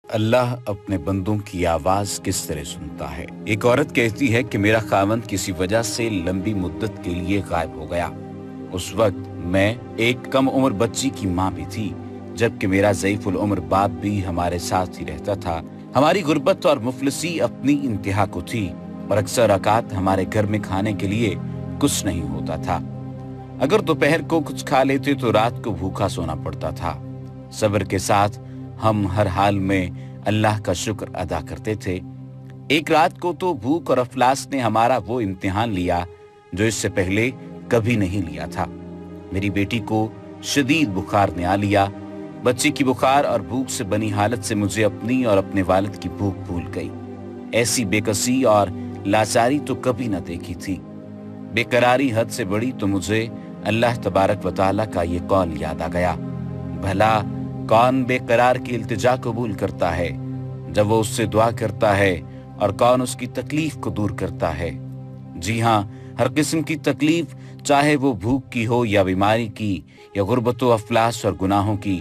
अल्लाह अपने बंदों की आवाज किस तरह सुनता है। एक औरत कहती है कि मेरा खावंद किसी वजह से लंबी मुद्दत के लिए गायब हो गया। उस वक्त मैं एक कम उम्र बच्ची की माँ भी थी, जबकि मेरा ज़ईफुल उम्र बाप भी हमारे साथ ही रहता था। हमारी गुर्बत और मुफलिसी अपनी इंतहा को थी और अक्सर औकात हमारे घर में खाने के लिए कुछ नहीं होता था। अगर दोपहर को कुछ खा लेते तो रात को भूखा सोना पड़ता था। सब्र के साथ हम हर हाल में अल्लाह का शुक्र अदा करते थे। एक रात को तो भूख और अफलास ने हमारा वो इम्तिहान लिया जो इससे पहले कभी नहीं लिया था। मेरी बेटी को शदीद बुखार ने आ लिया। बच्ची की बुखार और भूख से बनी हालत से मुझे अपनी और अपने वालिद की भूख भूल गई। ऐसी बेकसी और लाचारी तो कभी न देखी थी। बेकरारी हद से बड़ी तो मुझे अल्लाह तबारक व तआला का ये कौल याद आ गया, भला कौन बेकरार की इल्तिजा कबूल करता है जब वो उससे दुआ करता है, और कौन उसकी तकलीफ को दूर करता है। जी हाँ, हर किस्म की तकलीफ, चाहे वो भूख की हो या बीमारी की या गुर्बत व अफलास और गुनाहों की,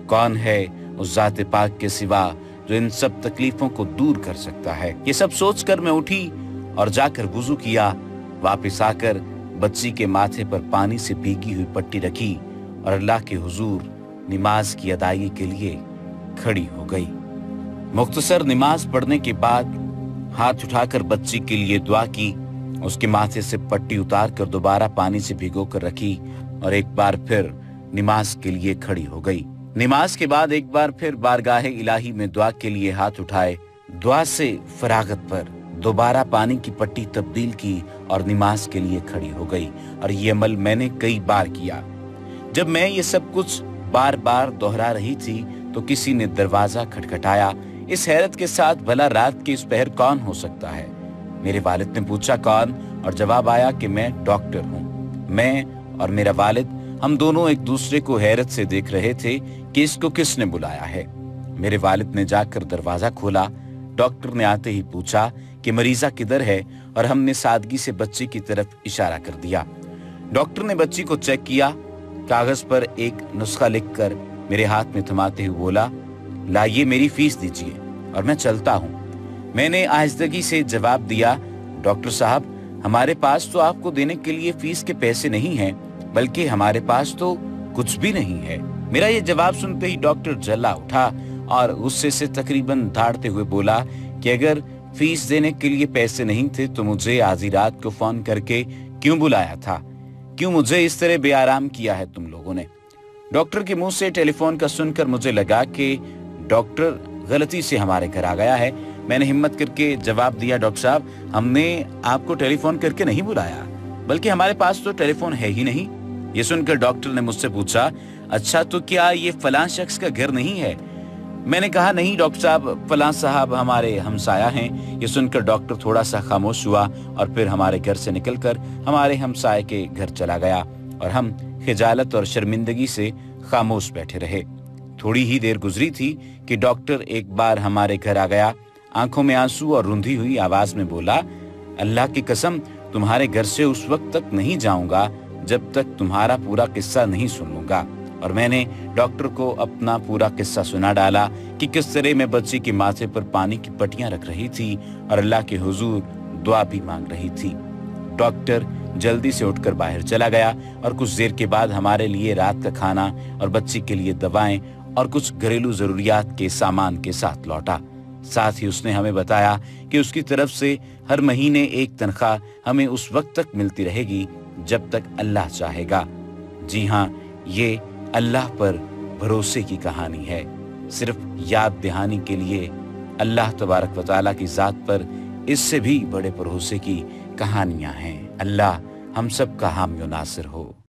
कौन है उस ज़ात पाक के सिवा जो इन सब तकलीफों को दूर कर सकता है। ये सब सोचकर मैं उठी और जाकर वुजू किया। वापस आकर बच्ची के माथे पर पानी से भीगी हुई पट्टी रखी और अल्लाह के हुजूर नमाज की अदायगी के लिए खड़ी हो गई। मुख्तसर नमाज पढ़ने के बाद हाथ उठाकर बच्ची के लिए दुआ की, उसके माथे से पट्टी उतार कर दोबारा पानी से भिगो कर रखी और एक बार फिर नमाज के लिए खड़ी हो गई। नमाज के बाद एक बार फिर बारगाहे इलाही में दुआ के लिए हाथ उठाए। दुआ से फरागत पर दोबारा पानी की पट्टी तब्दील की और नमाज के लिए खड़ी हो गई। और ये अमल मैंने कई बार किया। जब मैं ये सब कुछ बार बार दोहरा रही थी तो किसी ने दरवाजा खटखटाया। इस हैरत के साथ, भला रात के इस पहर कौन हो सकता है? मेरे वालिद ने पूछा कौन, और जवाब आया कि मैं डॉक्टर हूँ। मैं और मेरा वालिद, हम दोनों एक दूसरे को हैरत से देख रहे थे कि इसको किसने बुलाया है। मेरे वालिद ने जाकर दरवाजा खोला। डॉक्टर ने आते ही पूछा कि मरीजा किधर है, और हमने सादगी से बच्ची की तरफ इशारा कर दिया। डॉक्टर ने बच्ची को चेक किया, कागज पर एक नुस्खा लिखकर मेरे हाथ में थमाते हुए बोला, लाइए मेरी फीस दीजिए और मैं चलता हूँ। मैंने आहिस्तगी से जवाब दिया, डॉक्टर साहब, हमारे पास तो आपको देने के लिए फीस के पैसे नहीं हैं, बल्कि हमारे पास तो कुछ भी नहीं है। मेरा ये जवाब सुनते ही डॉक्टर जला उठा और गुस्से से तकरीबन धाड़ते हुए बोला कि अगर फीस देने के लिए पैसे नहीं थे तो मुझे आधी रात को फोन करके क्यों बुलाया था? क्यों मुझे इस तरह बेआराम किया है तुम लोगों ने? डॉक्टर के मुंह से टेलीफोन का सुनकर मुझे लगा कि डॉक्टर गलती से हमारे घर आ गया है। मैंने हिम्मत करके जवाब दिया, डॉक्टर साहब, हमने आपको टेलीफोन करके नहीं बुलाया, बल्कि हमारे पास तो टेलीफोन है ही नहीं। ये सुनकर डॉक्टर ने मुझसे पूछा, अच्छा तो क्या ये फलां शख्स का घर नहीं है? मैंने कहा, नहीं डॉक्टर साहब, फलां साहब हमारे हमसाया हैं। ये सुनकर डॉक्टर थोड़ा सा खामोश हुआ और फिर हमारे घर से निकलकर हमारे हमसाये के घर चला गया और हम खिजालत और शर्मिंदगी से खामोश बैठे रहे। थोड़ी ही देर गुजरी थी कि डॉक्टर एक बार हमारे घर आ गया। आंखों में आंसू और रुंधी हुई आवाज में बोला, अल्लाह की कसम, तुम्हारे घर से उस वक्त तक नहीं जाऊंगा जब तक तुम्हारा पूरा किस्सा नहीं सुन लूंगा। और मैंने डॉक्टर को अपना पूरा किस्सा सुना डाला कि किस तरह मैं बच्ची के माथे पर पानी की पट्टियां रख रही थी और अल्लाह के हुजूर दुआ भी मांग रही थी। डॉक्टर जल्दी से उठकर बाहर चला गया और कुछ देर के बाद हमारे लिए रात का खाना और बच्ची के लिए दवाएं और कुछ घरेलू जरूरियात के सामान के साथ लौटा। साथ ही उसने हमें बताया कि उसकी तरफ से हर महीने एक तनख्वाह हमें उस वक्त तक मिलती रहेगी जब तक अल्लाह चाहेगा। जी हाँ, ये अल्लाह पर भरोसे की कहानी है। सिर्फ याद दहानी के लिए अल्लाह तबारक व तआला की जात पर इससे भी बड़े भरोसे की कहानियां हैं। अल्लाह हम सब का हामी व नासिर हो।